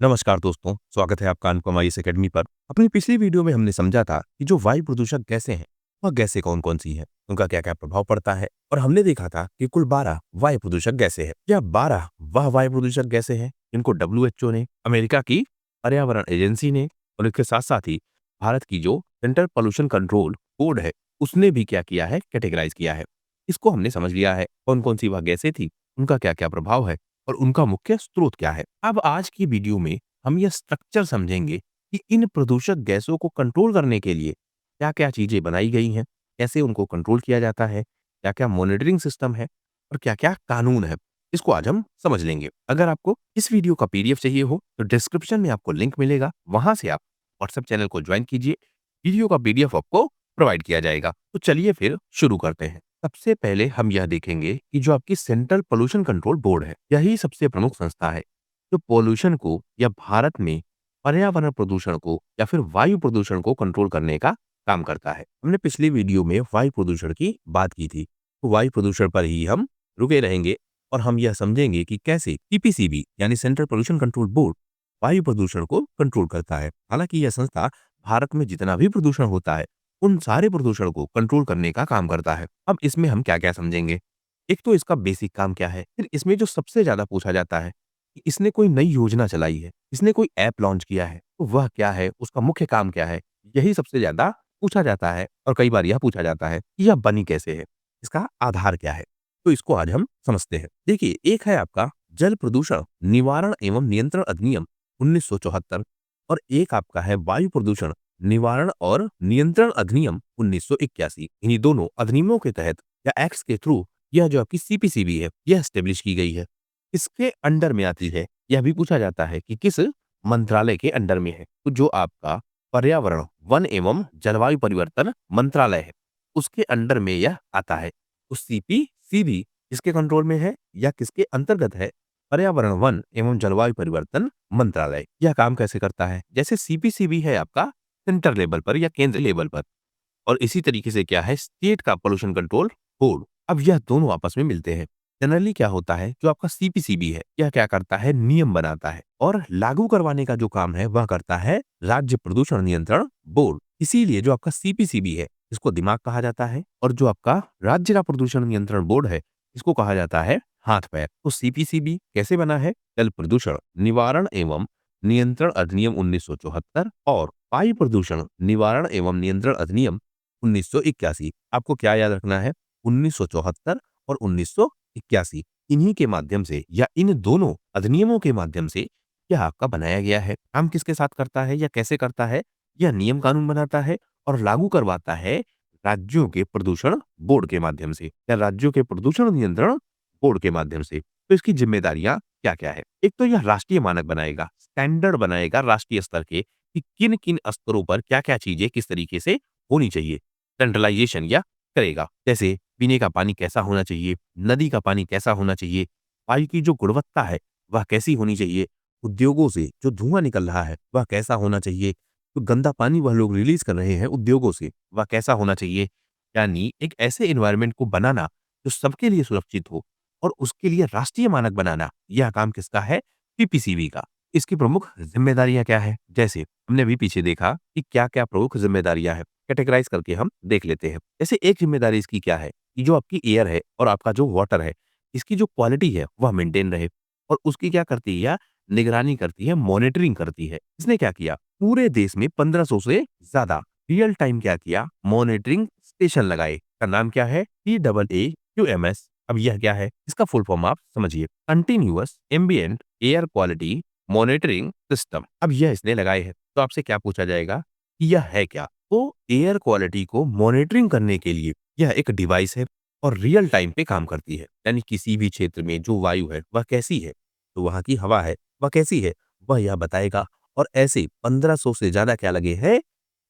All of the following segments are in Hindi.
नमस्कार दोस्तों, स्वागत है आपका अनुपमा इस अकेडमी पर। अपनी पिछली वीडियो में हमने समझा था कि जो वायु प्रदूषक गैसें हैं, वह गैसें कौन-कौन सी हैं, उनका क्या-क्या प्रभाव पड़ता है और हमने देखा था कि कुल 12 वायु प्रदूषक गैसें हैं। यह 12 वह वायु प्रदूषक गैसें हैं जिनको डब्ल्यूएचओ ने, अमेरिका की पर्यावरण एजेंसी ने और इसके साथ-साथ ही भारत की जो सेंट्रल पॉल्यूशन कंट्रोल बोर्ड है, उसने भी क्या किया है, कैटेगराइज़ किया है। इसको हमने समझ लिया है, कौन-कौन सी वह गैसें थी, उनका क्या-क्या प्रभाव है और उनका मुख्य स्रोत क्या है। अब आज की वीडियो में हम यह स्ट्रक्चर समझेंगे कि इन प्रदूषक गैसों को कंट्रोल करने के लिए क्या-क्या चीजें बनाई गई हैं, कैसे उनको कंट्रोल किया जाता है, क्या-क्या मॉनिटरिंग सिस्टम है और क्या-क्या कानून है। इसको आज हम समझ लेंगे। अगर आपको इस वीडियो का पीडीएफ चाहिए हो तो डिस्क्रिप्शन में आपको लिंक मिलेगा, वहां से आप व्हाट्सएप चैनल को ज्वाइन कीजिए। वीडियो का पीडीएफ आपको प्रोवाइड किया जाएगा। तो चलिए फिर शुरू करते हैं। सबसे पहले हम यह देखेंगे कि जो आपकी सेंट्रल पोल्यूशन कंट्रोल बोर्ड है, यही सबसे प्रमुख संस्था है जो पोल्यूशन को या भारत में पर्यावरण प्रदूषण को या फिर वायु प्रदूषण को कंट्रोल करने का काम करता है। हमने पिछली वीडियो में वायु प्रदूषण की बात की थी, तो वायु प्रदूषण पर ही हम रुके रहेंगे और हम यह समझेंगे कि कैसे सीपीसीबी यानी सेंट्रल पोल्यूशन कंट्रोल बोर्ड वायु प्रदूषण को कंट्रोल करता है। हालांकि यह संस्था भारत में जितना भी प्रदूषण होता है, उन सारे प्रदूषण को कंट्रोल करने का काम करता है। अब इसमें हम क्या-क्या समझेंगे? एक तो इसका बेसिक काम क्या है, फिर इसमें जो सबसे ज्यादा पूछा जाता है कि इसने कोई नई योजना चलाई है, इसने कोई ऐप लॉन्च किया है, तो वह क्या है, उसका मुख्य काम क्या है? यही सबसे ज़्यादा पूछा जाता है और कई बार यह पूछा जाता है कि यह बनी कैसे है? इसका आधार क्या है? तो इसको आज हम समझते हैं। देखिए, एक है आपका जल प्रदूषण निवारण एवं नियंत्रण अधिनियम 1974 और एक आपका है वायु प्रदूषण निवारण और नियंत्रण अधिनियम 1981। इन्हीं दोनों अधिनियमों के तहत या एक्ट्स के थ्रू यह जो आपकी सीपीसीबी है, यह एस्टेब्लिश की गई है। इसके अंडर में आती है। यह भी पूछा जाता है कि किस मंत्रालय के अंडर में है। तो जो आपका पर्यावरण, वन एवं जलवायु परिवर्तन मंत्रालय है, उसके अंडर में यह आता है। तो सीपीसीबी किसके कंट्रोल में है या किसके अंतर्गत है? पर्यावरण, वन एवं जलवायु परिवर्तन मंत्रालय। यह काम कैसे करता है? जैसे सीपीसीबी है आपका सेंटर लेवल पर या केंद्र लेवल पर, और इसी तरीके से क्या है, स्टेट का पोल्यूशन कंट्रोल बोर्ड। अब यह दोनों आपस में मिलते हैं। जनरली क्या होता है, जो आपका सीपीसीबी है, यह क्या करता है, नियम बनाता है और लागू करवाने का जो काम है वह करता है राज्य प्रदूषण नियंत्रण बोर्ड। इसीलिए जो आपका सीपीसीबी है, इसको दिमाग कहा जाता है और जो आपका राज्य का प्रदूषण नियंत्रण बोर्ड है, इसको कहा जाता है हाथ पैर। तो सीपीसीबी कैसे बना है? जल प्रदूषण निवारण एवं नियंत्रण अधिनियम 1974 और वायु प्रदूषण निवारण एवं नियंत्रण अधिनियम 1981। आपको क्या याद रखना है? 1974 और 1981। इन्हीं के माध्यम से या इन दोनों अधिनियमों के माध्यम से यह आपका बनाया गया है। काम किसके साथ करता है या कैसे करता है? यह नियम कानून बनाता है और लागू करवाता है राज्यों के प्रदूषण बोर्ड के माध्यम से या राज्यों के प्रदूषण नियंत्रण बोर्ड के माध्यम से। तो इसकी जिम्मेदारियां क्या-क्या है? एक तो यह राष्ट्रीय मानक बनाएगा, स्टैंडर्ड बनाएगा राष्ट्रीय स्तर के कि किन-किन स्तरों पर क्या-क्या चीजें किस तरीके से होनी चाहिए। सेंट्रलाइजेशन या करेगा। जैसे पीने का पानी कैसा होना चाहिए, नदी का पानी कैसा होना चाहिए, वायु की जो गुणवत्ता है वह कैसी होनी चाहिए, उद्योगों से जो धुआं निकल रहा है वह कैसा होना चाहिए, जो गंदा पानी वह लोग रिलीज कर रहे हैं उद्योगों से वह कैसा होना चाहिए। यानी एक ऐसे एनवायरनमेंट को बनाना जो सबके लिए सुरक्षित हो और उसके लिए राष्ट्रीय मानक बनाना, यह काम किसका है? पीपीसीबी का। इसकी प्रमुख जिम्मेदारियां क्या है? जैसे हमने अभी पीछे देखा कि क्या-क्या प्रमुख जिम्मेदारियां हैं, कैटेगराइज करके हम देख लेते हैं। जैसे एक जिम्मेदारी इसकी क्या है कि जो आपकी एयर है और आपका जो वाटर है, इसकी जो क्वालिटी है वह मेंटेन रहे और उसकी क्या करती है, या निगरानी करती है, मॉनिटरिंग करती है। इसने क्या किया, पूरे देश में 1500 से ज्यादा रियल टाइम क्या किया, मॉनिटरिंग स्टेशन लगाए। का नाम क्या है? PAAQMS। अब यह क्या है, इसका फुल फॉर्म आप समझिए, continuous ambient air quality monitoring system. अब यह इसने लगाए हैं। तो आपसे क्या पूछा जाएगा कि यह है क्या? तो एयर क्वालिटी को मॉनिटरिंग करने के लिए यह एक डिवाइस है और रियल टाइम पे काम करती है। यानी किसी भी क्षेत्र में जो वायु है वह कैसी है, तो वहां की हवा है वह कैसी है, वह यह बताएगा। और ऐसे 1500 से ज्यादा क्या लगे हैं,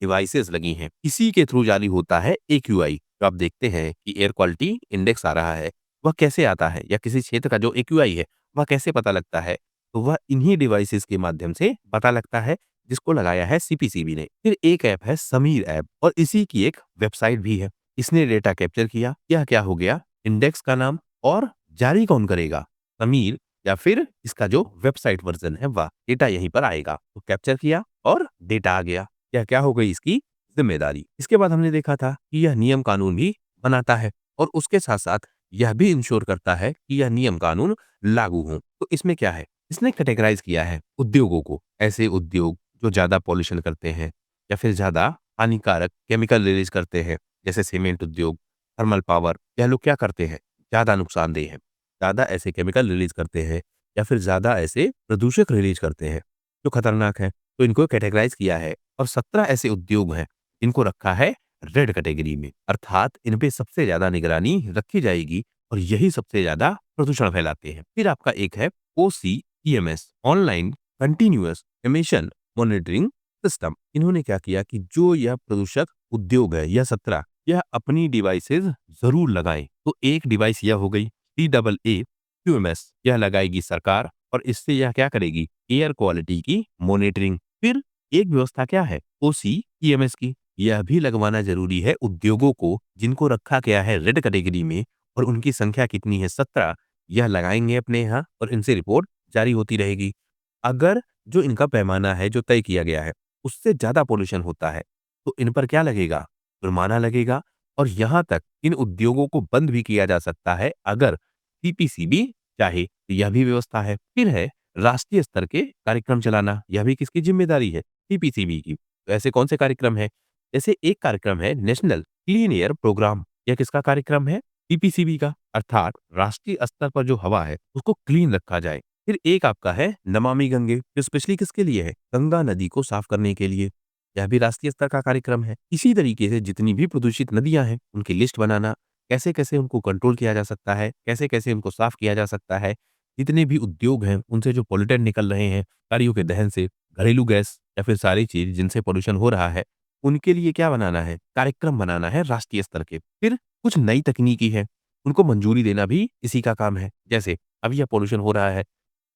डिवाइसेस लगी हैं। इसी के थ्रू जारी होता है AQI। तो आप देखते हैं कि एयर क्वालिटी इंडेक्स आ रहा है, वह कैसे आता है, या किसी क्षेत्र का जो AQI है वह कैसे पता लगता है, तो वह इन्हीं डिवाइसेस के माध्यम से पता लगता है, जिसको लगाया है सीपीसीबी ने। फिर एक ऐप है समीर ऐप और इसी की एक वेबसाइट भी है। इसने डेटा कैप्चर किया, यह क्या हो गया, इंडेक्स का नाम, और जारी कौन करेगा? समीर या फिर इसका जो वेबसाइट वर्जन है वह डेटा यहीं पर आएगा। तो कैप्चर किया और डेटा आ गया। यह क्या हो गई इसकी जिम्मेदारी। इसके बाद हमने देखा था कि यह नियम कानून भी बनाता है और उसके साथ साथ यह भी इंश्योर करता है कि यह नियम कानून लागू हों। तो इसमें क्या है, इसने कैटेगराइज किया है उद्योगों को। ऐसे उद्योग जो ज्यादा पॉल्यूशन करते हैं या फिर ज्यादा हानिकारक केमिकल रिलीज करते हैं, जैसे सीमेंट उद्योग, थर्मल पावर, यह लोग क्या करते हैं, ज्यादा नुकसानदेह है, ज्यादा ऐसे केमिकल रिलीज करते हैं या फिर ज्यादा ऐसे प्रदूषक रिलीज करते हैं जो खतरनाक है। तो इनको कैटेगराइज किया है और 17 ऐसे उद्योग हैं इनको रखा है रेड कैटेगरी में, अर्थात इन पे सबसे ज्यादा निगरानी रखी जाएगी और यही सबसे ज्यादा प्रदूषण फैलाते हैं। फिर आपका एक है OCEMS, online continuous emission monitoring system. इन्होंने क्या किया कि जो यह प्रदूषक उद्योग है, यह 17, यह अपनी डिवाइसेज जरूर लगाएं। तो एक डिवाइस यह हो गई TAAQMS, यह लगाएगी सरकार और इससे यह क्या करेगी, एयर क्वालिटी की मॉनिटरिंग। फिर एक व्यवस्था क्या है OCEMS की, यह भी लगवाना जरूरी है उद्योगों को जिनको रखा गया है रेड कैटेगरी में और उनकी संख्या कितनी है 17। यह लगाएंगे अपने यहाँ और इनसे रिपोर्ट जारी होती रहेगी। अगर जो इनका पैमाना है जो तय किया गया है उससे ज्यादा पोल्यूशन होता है तो इन पर क्या लगेगा, जुर्माना लगेगा और यहाँ तक इन उद्योगों को बंद भी किया जा सकता है अगर CPCB चाहे। तो यह भी व्यवस्था है। फिर है राष्ट्रीय स्तर के कार्यक्रम चलाना, यह भी किसकी जिम्मेदारी है, CPCB की। तो ऐसे कौन से कार्यक्रम है, जैसे एक कार्यक्रम है नेशनल क्लीन एयर प्रोग्राम, यह किसका कार्यक्रम है, CPCB का, अर्थात राष्ट्रीय स्तर पर जो हवा है उसको क्लीन रखा जाए। फिर एक आपका है नमामि गंगे, जो स्पेशली किसके लिए है, गंगा नदी को साफ करने के लिए, यह भी राष्ट्रीय स्तर का कार्यक्रम है। इसी तरीके से जितनी भी प्रदूषित नदियां हैं उनकी लिस्ट बनाना, कैसे कैसे उनको कंट्रोल किया जा सकता है, कैसे कैसे उनको साफ किया जा सकता है, जितने भी उद्योग हैं उनसे जो पॉल्यूटेंट निकल रहे हैं गाड़ियों के दहन से, घरेलू गैस या फिर सारी चीज जिनसे पॉल्यूशन हो रहा है, उनके लिए क्या बनाना है, कार्यक्रम बनाना है राष्ट्रीय स्तर के। फिर कुछ नई तकनीकी है उनको मंजूरी देना भी इसी का काम है। जैसे अब यह पॉल्यूशन हो रहा है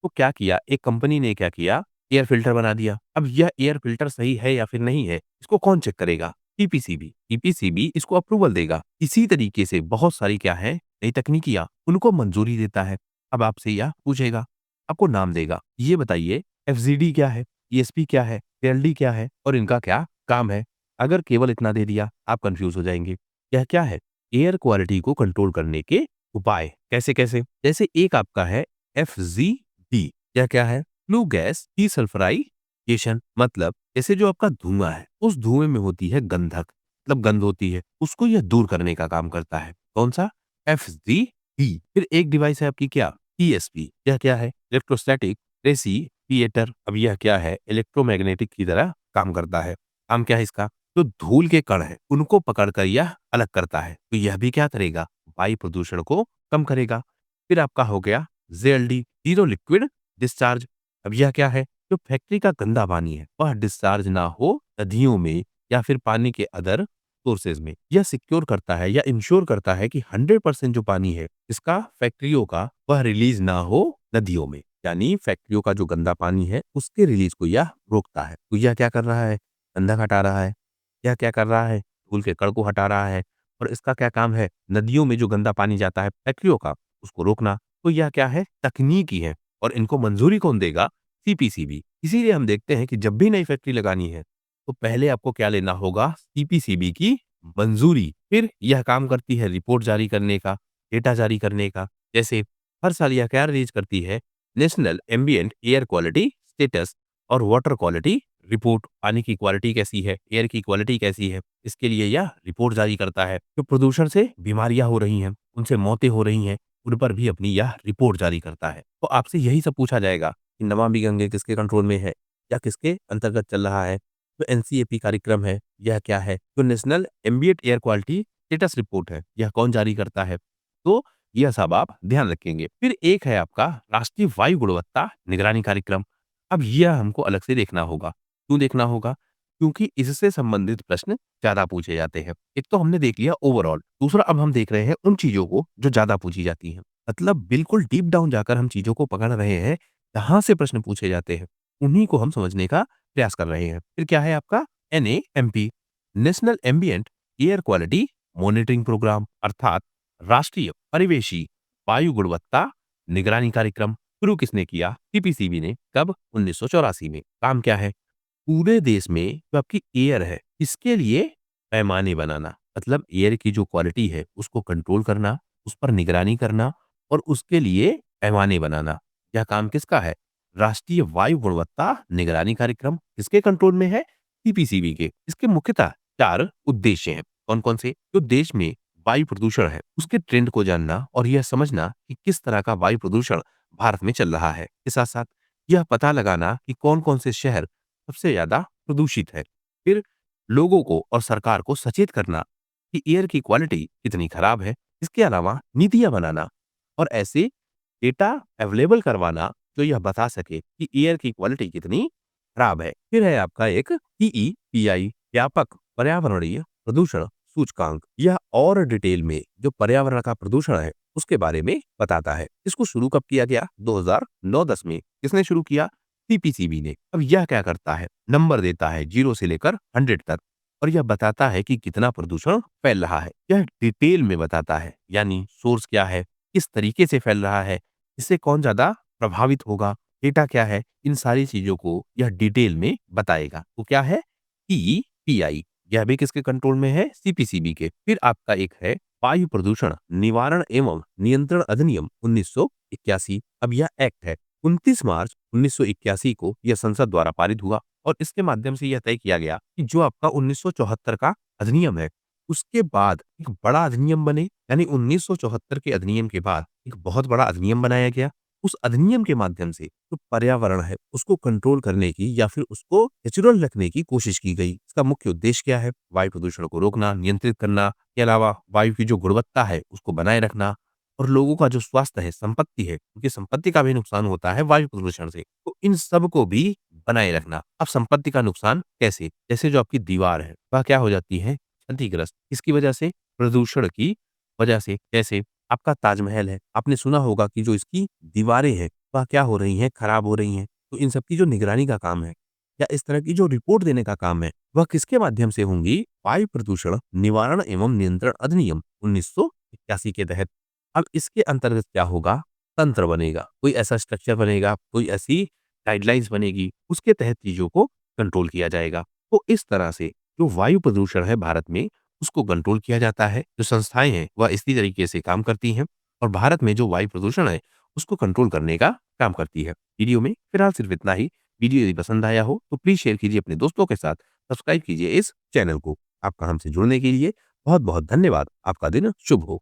तो क्या किया, एक कंपनी ने क्या किया, एयर फिल्टर बना दिया। अब यह एयर फिल्टर सही है या फिर नहीं है, इसको कौन चेक करेगा, CPCB इसको अप्रूवल देगा। इसी तरीके से बहुत सारी क्या है नई तकनीकियां, उनको मंजूरी देता है। अब आपसे यह पूछेगा, आपको नाम देगा, ये बताइए FGD क्या है, ESP क्या है, KLD क्या है और इनका क्या काम है। अगर केवल इतना दे दिया आप कंफ्यूज हो जाएंगे। यह क्या है, एयर क्वालिटी को कंट्रोल करने के उपाय। कैसे कैसे, जैसे एक आपका है FGD, यह क्या है, फ्लू गैस डीसल्फराइजेशन, मतलब जैसे जो आपका धुआं है उस धुएं में होती है गंधक, मतलब गंध होती है, उसको यह दूर करने का काम करता है। कौन सा, FGD। फिर एक डिवाइस है आपकी क्या, ESP, यह क्या है, इलेक्ट्रोस्टैटिक रेसिपिएटर। अब यह क्या है, इलेक्ट्रोमैग्नेटिक की तरह काम करता है। काम क्या है इसका, जो धूल के कण है उनको पकड़कर यह अलग करता है। तो यह भी क्या करेगा, वायु प्रदूषण को कम करेगा। फिर आपका हो गया JLD, जीरो लिक्विड डिस्चार्ज। अब यह क्या है, जो फैक्ट्री का गंदा पानी है वह डिस्चार्ज ना हो नदियों में या फिर पानी के अदर सोर्सेज में। यह सिक्योर करता है या इंश्योर करता है कि 100% जो पानी है इसका फैक्ट्रियों का वह रिलीज ना हो नदियों में, यानी फैक्ट्रियों का जो गंदा पानी है उसके रिलीज को यह रोकता है। तो यह क्या कर रहा है, गंदक हटा रहा है। यह क्या कर रहा है, धूल के कण को हटा रहा है। और इसका क्या काम है, नदियों में जो गंदा पानी जाता है फैक्ट्रियों का उसको रोकना। तो यह क्या है, तकनीकी है और इनको मंजूरी कौन देगा, CPCB। इसीलिए हम देखते हैं कि जब भी नई फैक्ट्री लगानी है तो पहले आपको क्या लेना होगा, CPCB की मंजूरी। फिर यह काम करती है रिपोर्ट जारी करने का, डेटा जारी करने का। जैसे हर साल यह क्या रिलीज करती है, national ambient air quality status और वाटर क्वालिटी रिपोर्ट। पानी की क्वालिटी कैसी है, एयर की क्वालिटी कैसी है, इसके लिए यह रिपोर्ट जारी करता है। जो प्रदूषण से बीमारियां हो रही हैं, उनसे मौतें हो रही हैं, उन पर भी अपनी यह रिपोर्ट जारी करता है। तो आपसे यही सब पूछा जाएगा कि नमामि गंगे किसके कंट्रोल में है या किसके अंतर्गत चल रहा है। तो NCAP कार्यक्रम है, यह क्या है, तो national ambient air quality status report है, यह कौन जारी करता है। तो यह सब आप ध्यान रखेंगे। फिर एक है आपका राष्ट्रीय वायु गुणवत्ता निगरानी कार्यक्रम। अब यह हमको अलग से देखना होगा। क्यों देखना होगा, क्योंकि इससे संबंधित प्रश्न ज्यादा पूछे जाते हैं। एक तो हमने देख लिया ओवरऑल, दूसरा अब हम देख रहे हैं उन चीजों को जो ज्यादा पूछी जाती हैं। मतलब बिल्कुल डीप डाउन जाकर हम चीजों को पकड़ रहे हैं, जहां से प्रश्न पूछे जाते हैं उन्हीं को हम समझने का प्रयास कर रहे हैं। फिर क्या है आपका NAMP, national ambient air quality monitoring programme, अर्थात राष्ट्रीय परिवेशी वायु गुणवत्ता निगरानी कार्यक्रम। शुरू किसने किया? टीपीसीबी ने। कब? 1984 में। काम क्या है? पूरे देश में जो आपकी एयर है, इसके लिए पैमाने बनाना, मतलब एयर की जो क्वालिटी है उसको कंट्रोल करना, उस पर निगरानी करना और उसके लिए पैमाने बनाना। यह काम किसका है? राष्ट्रीय वायु गुणवत्ता निगरानी कार्यक्रम किसके कंट्रोल में है? टीपीसीबी के। इसके मुख्यतः 4 उद्देश्य हैं। कौन-कौन से? जो देश में वायु प्रदूषण है, उसके ट्रेंड को जानना और यह समझना कि किस तरह का वायु प्रदूषण भारत में चल रहा है। इसके साथ-साथ यह पता लगाना कि कौन-कौन से शहर सबसे ज़्यादा प्रदूषित है। फिर लोगों को और सरकार को सचेत करना कि एयर की क्वालिटी कितनी खराब है। इसके अलावा नीतियाँ बनाना और ऐसे डेटा अवेलेबल करवाना जो यह बता सके कि एयर की क्वालिटी कितनी खराब है। फिर है आपका एक पीईपीआई व्यापक पर्यावरणीय प्रदूषण सूचकांक। यह और डिटेल में जो पर्यावरण का प्रदूषण है उसके बारे में बताता है। इसको शुरू कब किया गया? 2009-10 में। किसने शुरू किया? टीपीसीबी ने। अब यह क्या करता है? नंबर देता है 0 से लेकर 100 तक और यह बताता है कि कितना प्रदूषण फैल रहा है। यह डिटेल में बताता है, यानी सोर्स क्या है, किस तरीके से फैल रहा है, इससे कौन ज्यादा प्रभावित होगा, डेटा क्या है, इन सारी चीजों को यह डिटेल में बताएगा। तो क्या है? पीईपीआई। यह भी किसके कंट्रोल में है? सीपीसीबी के। फिर आपका एक है वायु प्रदूषण निवारण एवं नियंत्रण अधिनियम 1981। अब यह एक्ट है 29 मार्च 1981 को यह संसद द्वारा पारित हुआ और इसके माध्यम से यह तय किया गया कि जो आपका 1974 का अधिनियम है, उसके बाद एक बड़ा अधिनियम बने, यानी 1974 के अधिनियम के बाद एक बहुत बड़ा अधिनियम बनाया गया। उस अधिनियम के माध्यम से जो पर्यावरण है उसको कंट्रोल करने की या फिर उसको नेचुरल रखने की कोशिश की गई। इसका मुख्य उद्देश्य क्या है? वायु प्रदूषण को रोकना, नियंत्रित करना, के अलावा वायु की जो गुणवत्ता है उसको बनाए रखना और लोगों का जो स्वास्थ्य है, संपत्ति है, उनकी संपत्ति का भी नुकसान होता है वायु प्रदूषण से। तो इन सब को भी बनाए रखना। अब संपत्ति का नुकसान कैसे? जैसे जो आपकी दीवार है, वह क्या हो जाती है? क्षतिग्रस्त। किसकी वजह से? प्रदूषण की वजह से। जैसे आपका ताजमहल है, आपने सुना होगा कि जो इसकी दीवारें हैं, वह क्या हो रही हैं? खराब हो रही हैं। तो इन सब की जो निगरानी का काम है या इस तरह की जो रिपोर्ट देने का काम है, वह किसके माध्यम से होंगी? वायु प्रदूषण निवारण एवं नियंत्रण अधिनियम 1981 के तहत। अब इसके अंतर्गत क्या होगा? तंत्र बनेगा, कोई ऐसा स्ट्रक्चर बनेगा, कोई ऐसी गाइडलाइंस बनेगी, उसके तहत चीज़ों को कंट्रोल किया जाएगा। तो इस तरह से जो वायु प्रदूषण है भारत में, उसको कंट्रोल किया जाता है। जो संस्थाएँ हैं, वह इसी तरीके से काम करती हैं और भारत में जो वायु प्रदूषण है, उसको कंट्रोल करने का काम करती है। वीडियो में फिलहाल सिर्फ इतना ही। वीडियो यदि पसंद आया हो, तो प्लीज़ शेयर कीजिए अपने दोस्तों के साथ, सब्सक्राइब कीजिए इस चैनल को। आपका हमसे जुड़ने के लिए बहुत-बहुत धन्यवाद। आपका दिन शुभ हो।